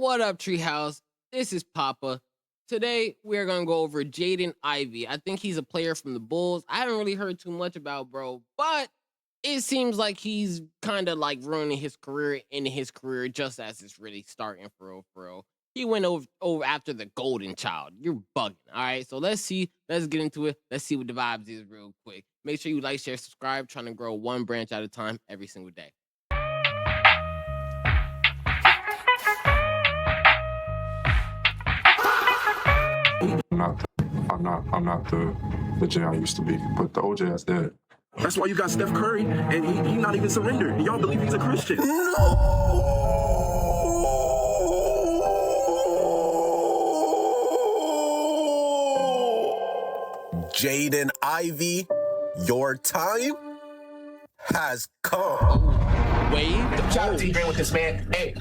What up, Treehouse? This is Papa. Today, we're going to go over Jaden Ivey. I think he's a player from the Bulls. I haven't really heard too much about bro, but it seems like he's kind of like ruining his career in his career just as it's really starting for real, for real. He went over after the golden child. You're bugging. All right, so let's get into it. Let's see what the vibes is real quick. Make sure you like, share, subscribe. Trying to grow one branch at a time every single day. I'm not the J I used to be, but the OJ that's dead. That's why you got Steph Curry, and he not even surrendered. Y'all believe he's a Christian. No! Jaden Ivey, your time has come. Waived? Shout out to Jaden with this man. Hey.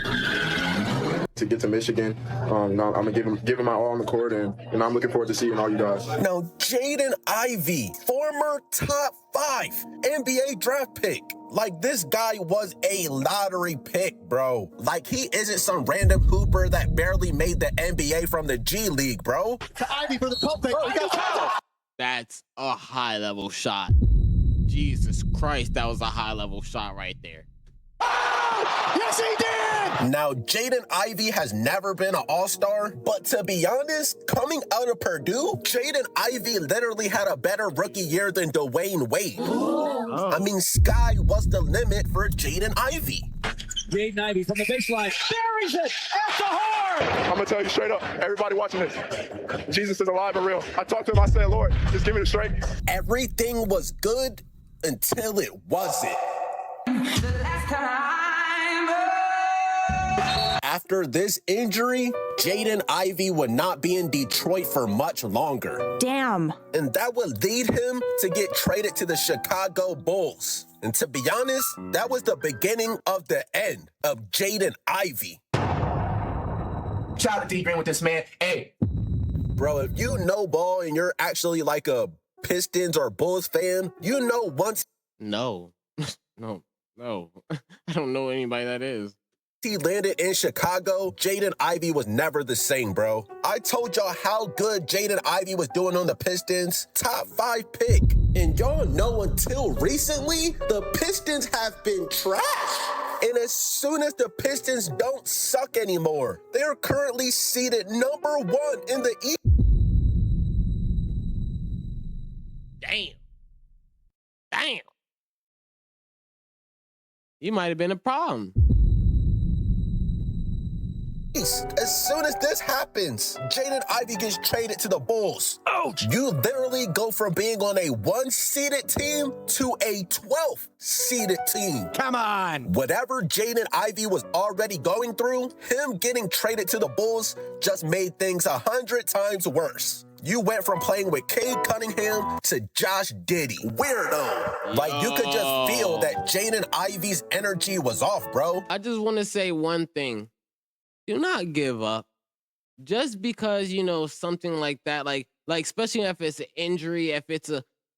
To get to Michigan, I'm gonna give him my all on the court, and I'm looking forward to seeing all you guys. Now, Jaden Ivey, former top 5 NBA draft pick. Like, this guy was a lottery pick, bro. Like, he isn't some random hooper that barely made the NBA from the G League, bro. To Ivey for the pump fake. That's a high-level shot. Jesus Christ, that was a high-level shot right there. Yes, he did! Now, Jaden Ivey has never been an all-star, but to be honest, coming out of Purdue, Jaden Ivey literally had a better rookie year than Dwayne Wade. I mean, sky was the limit for Jaden Ivey. Jaden Ivey from the baseline, buries it at the horn! I'm gonna tell you straight up, everybody watching this, Jesus is alive and real. I talked to him, I said, Lord, just give me the strength. Everything was good until it wasn't. After this injury, Jaden Ivey would not be in Detroit for much longer. Damn. And that would lead him to get traded to the Chicago Bulls. And to be honest, that was the beginning of the end of Jaden Ivey. Shout out to Jaden with this man. Hey. Bro, if you know ball and you're actually like a Pistons or Bulls fan, you know once... No. No. I don't know anybody that is. He landed in Chicago, Jaden Ivey was never the same, bro. I told y'all how good Jaden Ivey was doing on the Pistons. Top 5 pick. And y'all know until recently, the Pistons have been trash. And as soon as the Pistons don't suck anymore, they're currently seated number 1 in the East. Damn. You might have been a problem. As soon as this happens, Jaden Ivey gets traded to the Bulls. Ouch! You literally go from being on a 1-seeded team to a 12th-seeded team. Come on! Whatever Jaden Ivey was already going through, him getting traded to the Bulls just made things 100 times worse. You went from playing with Cade Cunningham to Josh Giddey. Weirdo. Like, you could just feel that Jaden Ivey's energy was off, bro. I just want to say one thing. Do not give up. Just because, something like that, like especially if it's an injury, if it's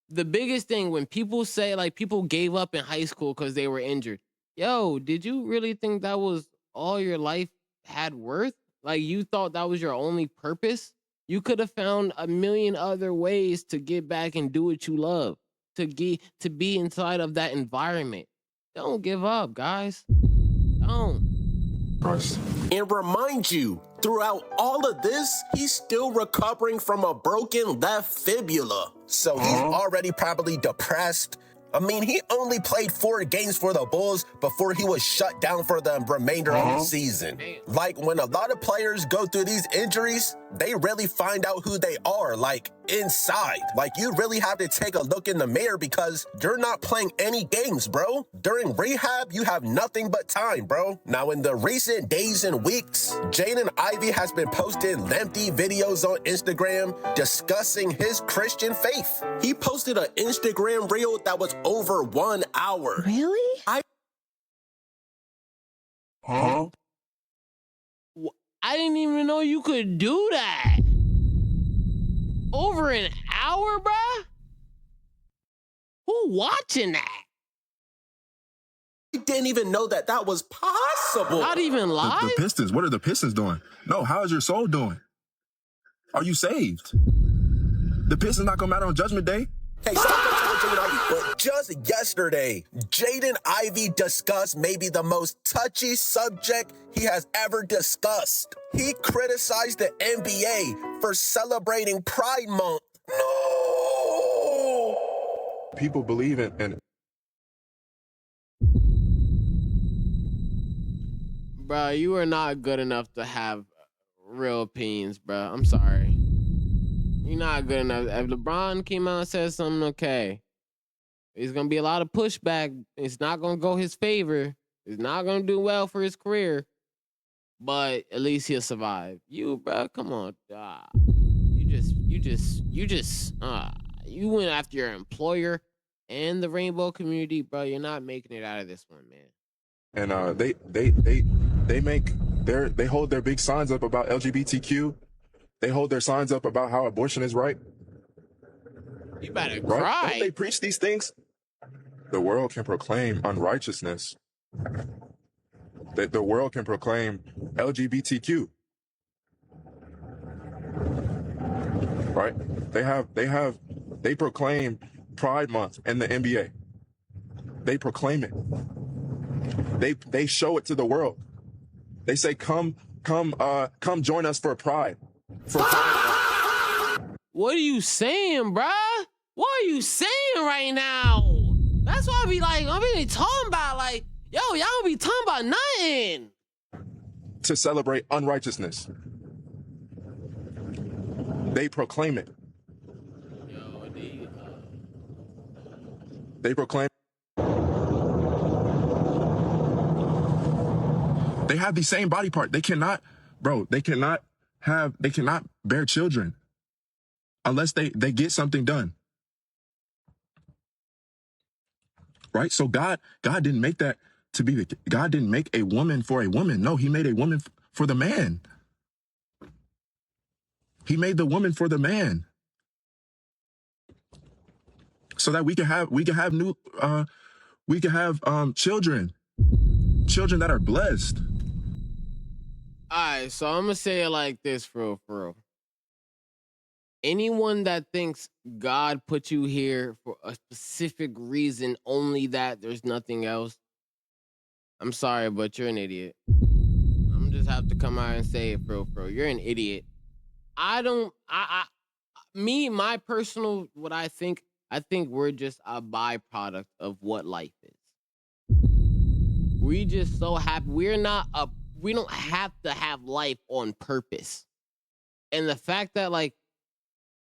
the biggest thing when people say, like, people gave up in high school because they were injured. Yo, did you really think that was all your life had worth? Like, you thought that was your only purpose? You could have found a million other ways to get back and do what you love, to be inside of that environment. Don't give up, guys. Don't. Christ. And remind you, throughout all of this, he's still recovering from a broken left fibula. So he's already probably depressed. I mean, he only played 4 games for the Bulls before he was shut down for the remainder of the season. Like, when a lot of players go through these injuries, they really find out who they are, like, inside. Like, you really have to take a look in the mirror because you're not playing any games, bro. During rehab, you have nothing but time, bro. Now, in the recent days and weeks, Jaden Ivey has been posting lengthy videos on Instagram discussing his Christian faith. He posted an Instagram reel that was over 1 hour. Really? I didn't even know you could do that. Over an hour, bruh? Who watching that? didn't even know that that was possible. Not even live? The Pistons. What are the Pistons doing? No, how is your soul doing? Are you saved? The Pistons not gonna matter on Judgment Day. Hey, stop Jaden Ivey. But just yesterday, Jaden Ivey discussed maybe the most touchy subject he has ever discussed. He criticized the NBA for celebrating Pride Month. No! People believe in Bro, you are not good enough to have real opinions, bro. I'm sorry. You're not good enough. If LeBron came out and said something, okay, it's going to be a lot of pushback. It's not going to go his favor. It's not going to do well for his career. But at least he'll survive. You, bro, come on. You went after your employer and the rainbow community, bro. You're not making it out of this one, man. and they hold their big signs up about LGBTQ. They hold their signs up about how abortion is right. You better Right? cry. Don't they preach these things? The world can proclaim unrighteousness. The world can proclaim LGBTQ. Right? They proclaim Pride Month in the NBA. They proclaim it. They show it to the world. They say, come join us for Pride. What are you saying, bruh? What are you saying right now? That's why I be like, I'm really talking about like, yo, y'all don't be talking about nothing. To celebrate unrighteousness. They proclaim it. They proclaim. They have the same body part. They cannot bear children unless they get something done. Right? So God didn't make that to be God didn't make a woman for a woman. No, he made a woman for the man. He made the woman for the man. So that we can have children that are blessed. All right, so I'm gonna say it like this, for real. Anyone that thinks God put you here for a specific reason, only that, there's nothing else, I'm sorry, but you're an idiot. I'm just have to come out and say it, bro. You're an idiot. My personal, what I think we're just a byproduct of what life is. We just so happy. We don't have to have life on purpose. And the fact that like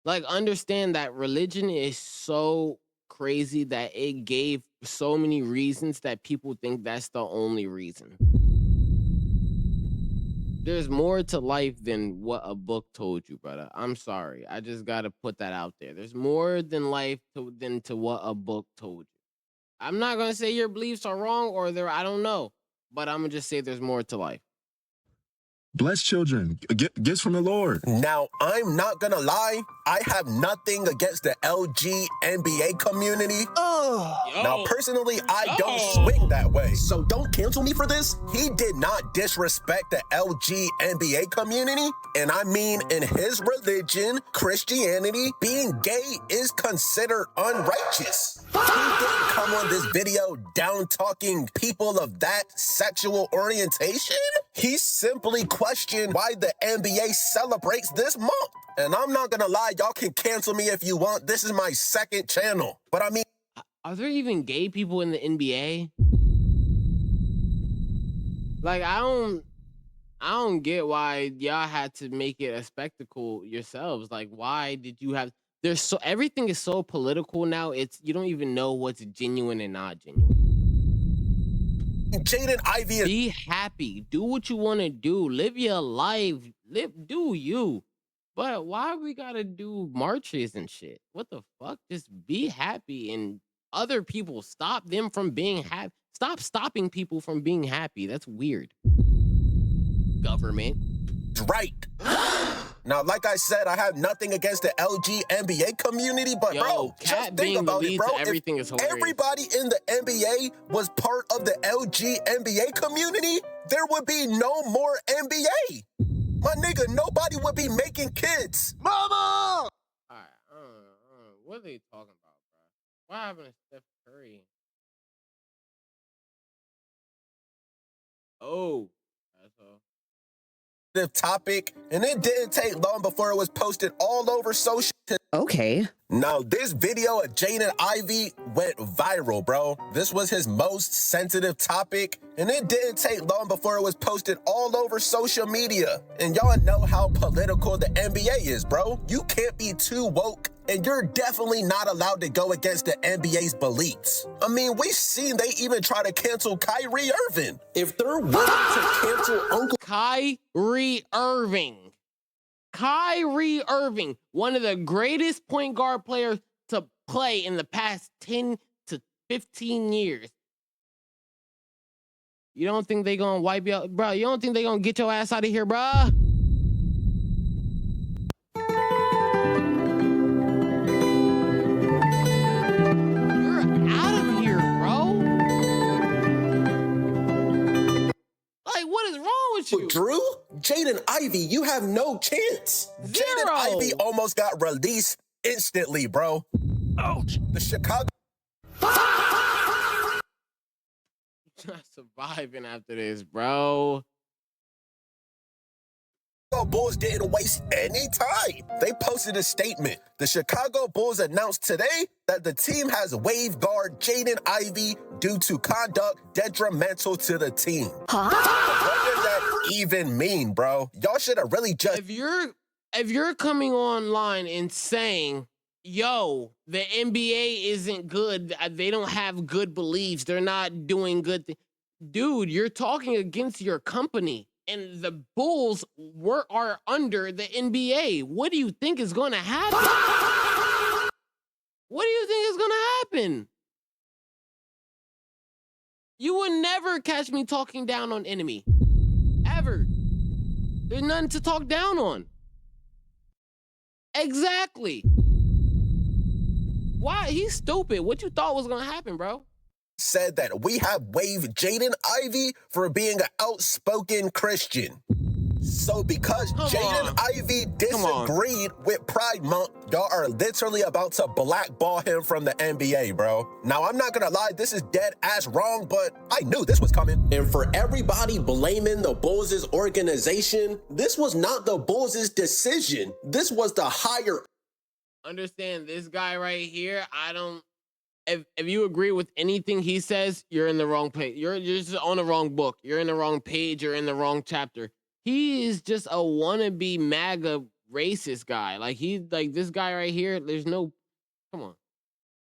understand that religion is so crazy that it gave so many reasons that people think that's the only reason. There's more to life than what a book told you, brother. I'm sorry. I just got to put that out there. There's more than life than what a book told you. I'm not going to say your beliefs are wrong or I don't know, but I'm going to just say there's more to life. Bless children, gifts from the Lord. Now, I'm not gonna lie, I have nothing against the LGNBA community. Now, personally, I don't swing that way, so don't cancel me for this. He did not disrespect the LGNBA community, and I mean, in his religion, Christianity, being gay is considered unrighteous. He didn't come on this video down-talking people of that sexual orientation. He simply questioned why the NBA celebrates this month. And I'm not gonna lie, y'all can cancel me if you want. This is my second channel. But I mean, are there even gay people in the NBA? Like, I don't get why y'all had to make it a spectacle yourselves. Like, why did you have? Everything is so political now. You don't even know what's genuine and not genuine. Jaden Ivey is... Be happy. Do what you want to do. Live your life. Do you. But why we gotta do marches and shit? What the fuck? Just be happy, and other people, stop them from being happy. Stop stopping people from being happy. That's weird. Government. Right. Now, like I said, I have nothing against the LGNBA community, but bro, just Cat think being the about it, lead bro. to everything If is hilarious. everybody in the NBA was part of the LGNBA community, there would be no more NBA. My nigga, nobody would be making kids. Mama! All right, what are they talking about, bro? What happened to Steph Curry? Oh, that's all. Topic, and it didn't take long before it was posted all over social. Okay. Now, this video of Jaden Ivey went viral, bro. This was his most sensitive topic, and it didn't take long before it was posted all over social media. And y'all know how political the NBA is, bro. You can't be too woke, and you're definitely not allowed to go against the NBA's beliefs. I mean, we've seen they even try to cancel Kyrie Irving. If they're willing to cancel Uncle Kyrie Irving. Kyrie Irving, one of the greatest point guard players to play in the past 10 to 15 years. You don't think they gonna wipe you out? Bro, you don't think they gonna get your ass out of here, bro? You're out of here, bro. Like, what is wrong with you? Drew, Jaden Ivey, you have no chance. Jaden Ivey almost got released instantly, bro. Ouch. The Chicago Not surviving after this, bro. Bulls didn't waste any time. They posted a statement. The Chicago Bulls announced today that the team has waived guard Jaden Ivey due to conduct detrimental to the team. Huh? What does that even mean, bro? Y'all should have really just... If you're coming online and saying, yo, the NBA isn't good, they don't have good beliefs, they're not doing good things. Dude, you're talking against your company. And the Bulls are under the NBA. What do you think is going to happen? What do you think is going to happen? You would never catch me talking down on enemy. Ever. There's nothing to talk down on. Exactly. Why? He's stupid. What you thought was going to happen, bro? Said that we have waived Jaden Ivey for being an outspoken Christian. So because Jaden Ivey disagreed with Pride Month, y'all are literally about to blackball him from the NBA, bro. Now, I'm not gonna lie, this is dead ass wrong, but I knew this was coming. And for everybody blaming the Bulls' organization, this was not the Bulls' decision. This was the higher. Understand this guy right here, if you agree with anything he says, you're in the wrong page. You're just on the wrong book. You're in the wrong page. You're in the wrong chapter. He is just a wannabe MAGA racist guy. Like this guy right here. There's no, come on.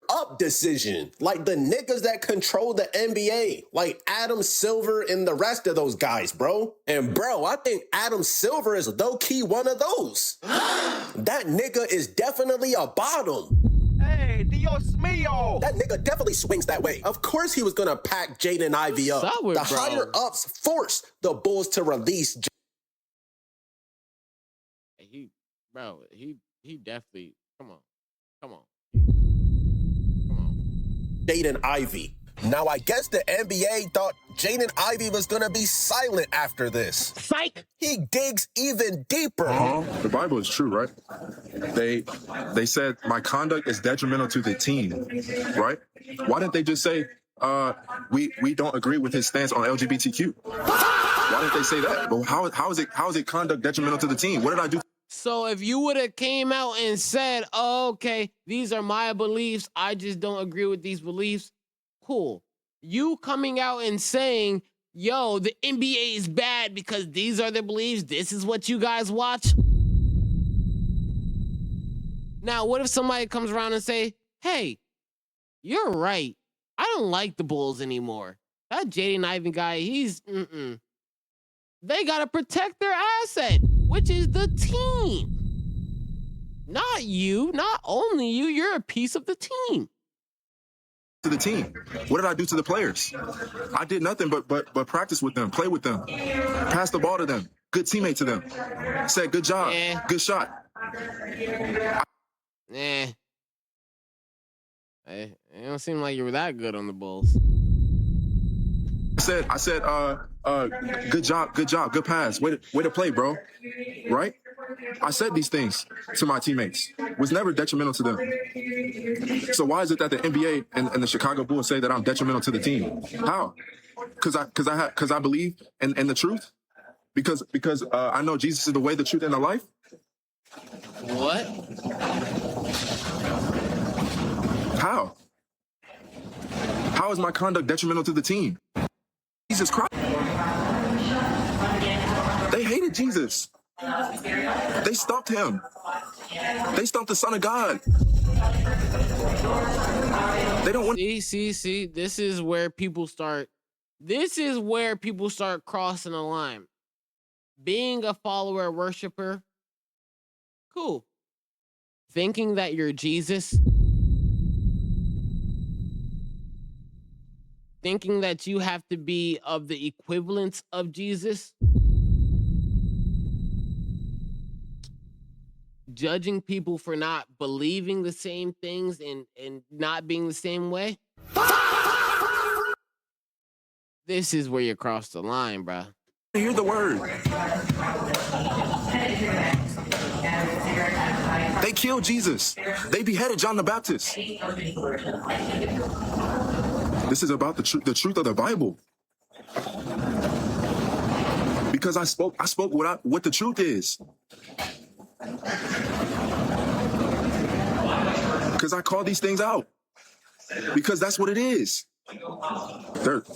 Up decision, like the niggas that control the NBA, like Adam Silver and the rest of those guys, bro. And bro, I think Adam Silver is low-key one of those. That nigga is definitely a bottom. Hey, Dios mío! That nigga definitely swings that way. Of course he was gonna pack Jaden Ivey up. The higher ups forced the Bulls to release. He definitely, come on. Jaden Ivey. Now, I guess the NBA thought Jaden Ivey was gonna be silent after this. Psych! He digs even deeper. The Bible is true, right? They said my conduct is detrimental to the team, right? Why didn't they just say we don't agree with his stance on LGBTQ? Why didn't they say that? But how is it conduct detrimental to the team? What did I do? So if you would have came out and said, oh, okay, these are my beliefs, I just don't agree with these beliefs, cool. You coming out and saying, yo, the NBA is bad because these are the beliefs, this is what you guys watch. Now, what if somebody comes around and say, hey, you're right. I don't like the Bulls anymore. That Jaden Ivey guy, They got to protect their asset, which is the team. Not you, not only you, you're a piece of the team. To the team. What did I do to the players? I did nothing but practice with them, play with them, pass the ball to them. good teammate to them. Said, good job, good shot. It don't seem like you were that good on the Bulls. I said, good job, good pass. Way to play, bro. Right? I said these things to my teammates. Was never detrimental to them. So why is it that the NBA and the Chicago Bulls say that I'm detrimental to the team? How? Because I believe in the truth. Because I know Jesus is the way, the truth, and the life. What? How? How is my conduct detrimental to the team? Jesus Christ. They hated Jesus. They stumped him. They stumped the Son of God. They don't want. See. This is where people start crossing the line. Being a follower, worshiper, cool. Thinking that you're Jesus. Thinking that you have to be of the equivalence of Jesus. Judging people for not believing the same things and not being the same way. This is where you cross the line, bro. Hear the word. They killed Jesus. They beheaded John the Baptist. This is about the truth of the Bible. Because I spoke what the truth is. Because I call these things out. Because that's what it is.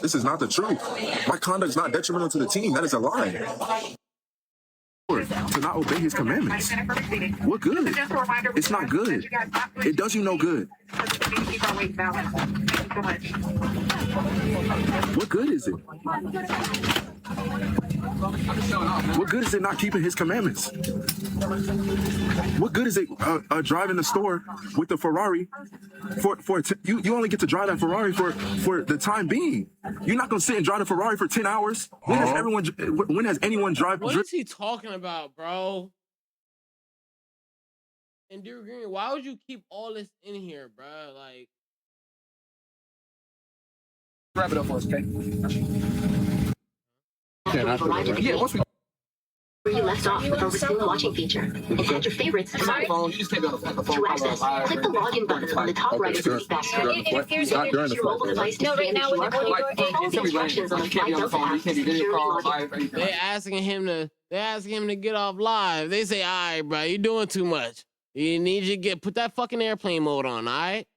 This is not the truth. My conduct is not detrimental to the team. That is a lie. To not obey his commandments. What good? It's not good. It does you no good. What good is it? What good is it not keeping his commandments? What good is it driving the store with the Ferrari you only get to drive that Ferrari for the time being. You're not gonna sit and drive the Ferrari for 10 hours. When has anyone drive? What is he talking about, bro? And Dear Green, why would you keep all this in here, bro? Like, Wrap it up for us, okay? Yeah, once we. Where you left off with our resume watching feature and add your favorites to my phone. To access, click the login button on the top right of the feedback screen. Use your mobile device to scan the QR code. Follow the instructions on the Fly Delta app to securely login. They're asking him to get off live. They say, all right, bro, you're doing too much. You need you to put that fucking airplane mode on, all right?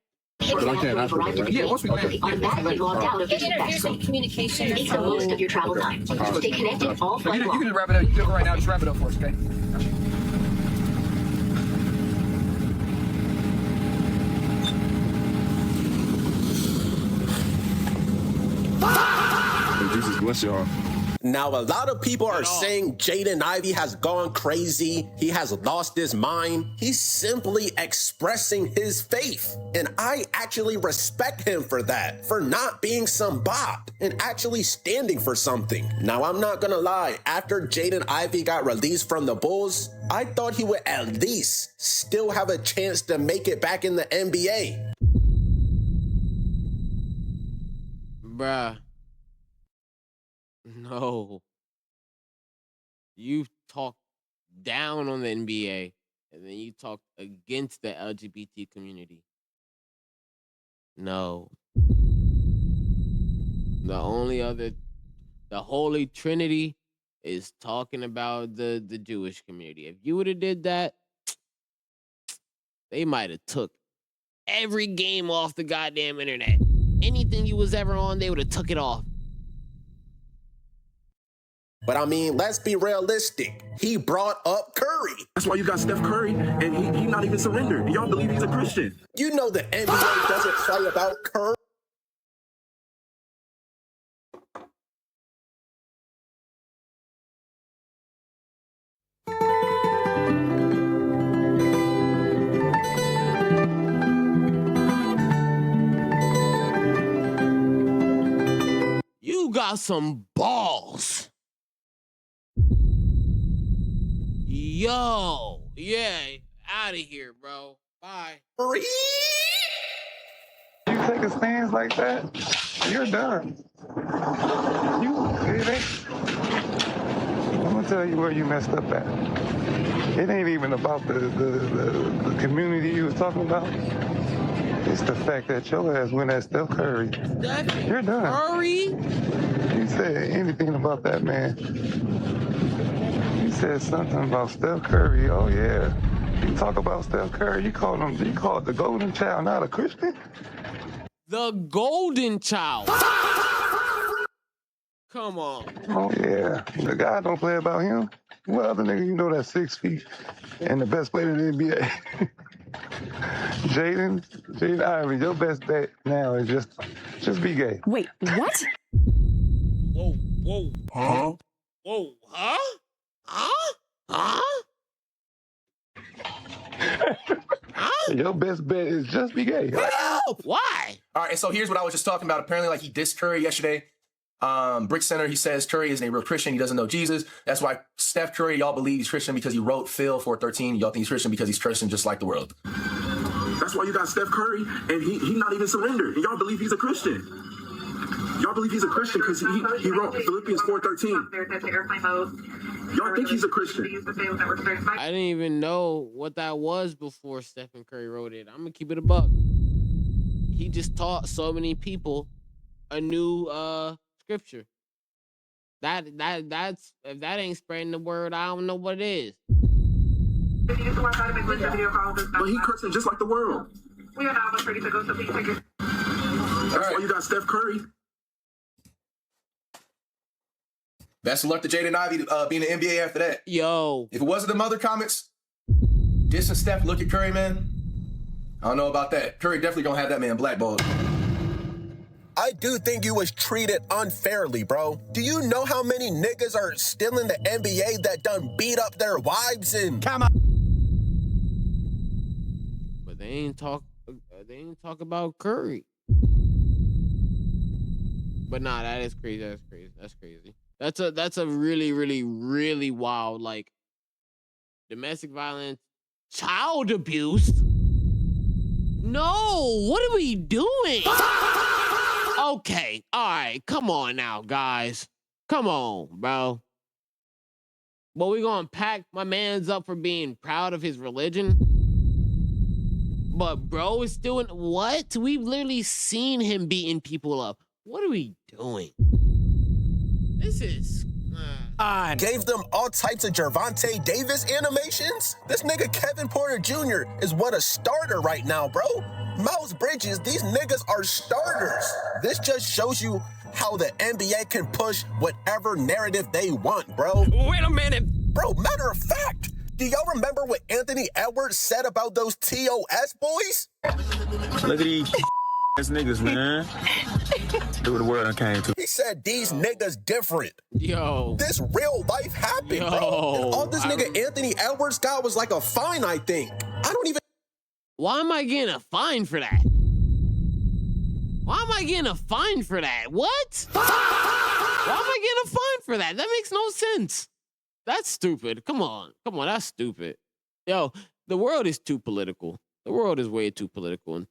Yeah, once we automatically logged out of your feedback screen. Communication. Makes the most of your travel time. Stay connected all flight you long. can wrap it up. You can do it right now. Just wrap it up for us, okay? Jesus bless y'all. Now, a lot of people are saying Jaden Ivey has gone crazy. He has lost his mind. He's simply expressing his faith. And I actually respect him for that, for not being some bot and actually standing for something. Now, I'm not gonna lie. After Jaden Ivey got released from the Bulls, I thought he would at least still have a chance to make it back in the NBA. Bruh. No. You talk down on the NBA and then you talk against the LGBT community. No. The Holy Trinity is talking about the Jewish community. If you would have did that, they might have took every game off the goddamn internet. Anything you was ever on, they would have took it off. But I mean, let's be realistic. He brought up Curry. That's why you got Steph Curry, and he not even surrendered. Y'all believe he's a Christian. You know the NBA doesn't play about Curry. You got some balls Yo, yeah, out of here, bro. Bye. Free? You take a stance like that, you're done. It ain't. I'm gonna tell you where you messed up at. It ain't even about the community you was talking about. It's the fact that your ass went at Steph Curry. You're done. Curry? You said anything about that man. You said something about Steph Curry. Oh yeah. You talk about Steph Curry, you called the golden child, not a Christian? The golden child. Come on. Oh yeah. The guy don't play about him. What other nigga you know that's 6 feet and the best player in the NBA? Jaden Ivey, your best bet now is just be gay. Wait, what? Whoa. Huh? Whoa, huh? Your best bet is just be gay. Help! Why? All right, and so here's what I was just talking about. Apparently, like, he dissed Curry yesterday. Brick Center, he says Curry isn't a real Christian. He doesn't know Jesus. That's why Steph Curry, y'all believe he's Christian because he wrote Phil 4:13. Y'all think he's Christian because he's Christian just like the world. That's why you got Steph Curry, and he not even surrendered. And y'all believe he's a Christian. Y'all believe he's a Christian because he wrote Philippians 4:13. Y'all think he's a Christian. I didn't even know what that was before Stephen Curry wrote it. I'm gonna keep it a buck. He just taught so many people a new scripture. That's if that ain't spreading the word, I don't know what it is. But he cursing just like the world. We are almost ready to go, so please take your... That's why you got Steph Curry. Best of luck to Jaden Ivey being an NBA after that. Yo. If it wasn't them other comments, dissing Steph, look at Curry, man. I don't know about that. Curry definitely gonna have that man blackballed. I do think you was treated unfairly, bro. Do you know how many niggas are still in the NBA that done beat up their wives and... But they ain't talk about Curry. But nah, that is crazy. That's crazy. That's a really, really, really wild, like, domestic violence, child abuse. No, what are we doing? Okay, all right, come on now, guys. Come on, bro. But we gonna pack my man's up for being proud of his religion. But bro is still in what? We've literally seen him beating people up. What are we doing? This is Gave them all types of Gervonta Davis animations? This nigga Kevin Porter Jr. is what a starter right now, bro. Miles Bridges, these niggas are starters. This just shows you how the NBA can push whatever narrative they want, bro. Wait a minute. Bro, matter of fact, do y'all remember what Anthony Edwards said about those TOS boys? Look at these ass niggas, man. Look what the world I came to. He said these niggas different. Yo. This real life happened, bro. And all this nigga Anthony Edwards got was like a fine, I think. I don't even... Why am I getting a fine for that? Why am I getting a fine for that? What? Why am I getting a fine for that? That makes no sense. That's stupid. Come on, that's stupid. Yo, the world is too political. The world is way too political and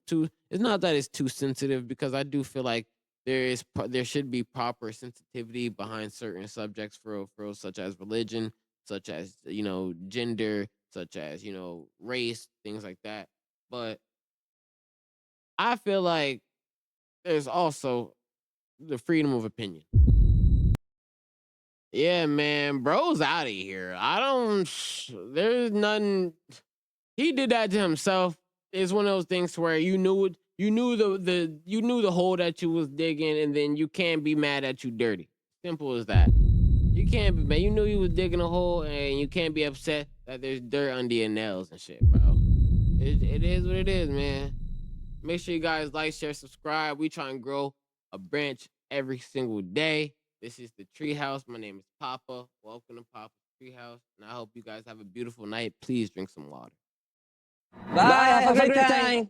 it's not that it's too sensitive, because I do feel like there should be proper sensitivity behind certain subjects for such as religion, such as, gender, such as, race, things like that. But I feel like there's also the freedom of opinion. Yeah, man, bro's out of here. There's nothing. He did that to himself. It's one of those things where you knew the hole that you was digging, and then you can't be mad that you dirty. Simple as that. You can't be mad. You knew you was digging a hole, and you can't be upset that there's dirt under your nails and shit, bro. It is what it is, man. Make sure you guys like, share, subscribe. We try and grow a branch every single day. This is the Treehouse. My name is Papa. Welcome to Papa's Treehouse. And I hope you guys have a beautiful night. Please drink some water. Bye. Have a great time.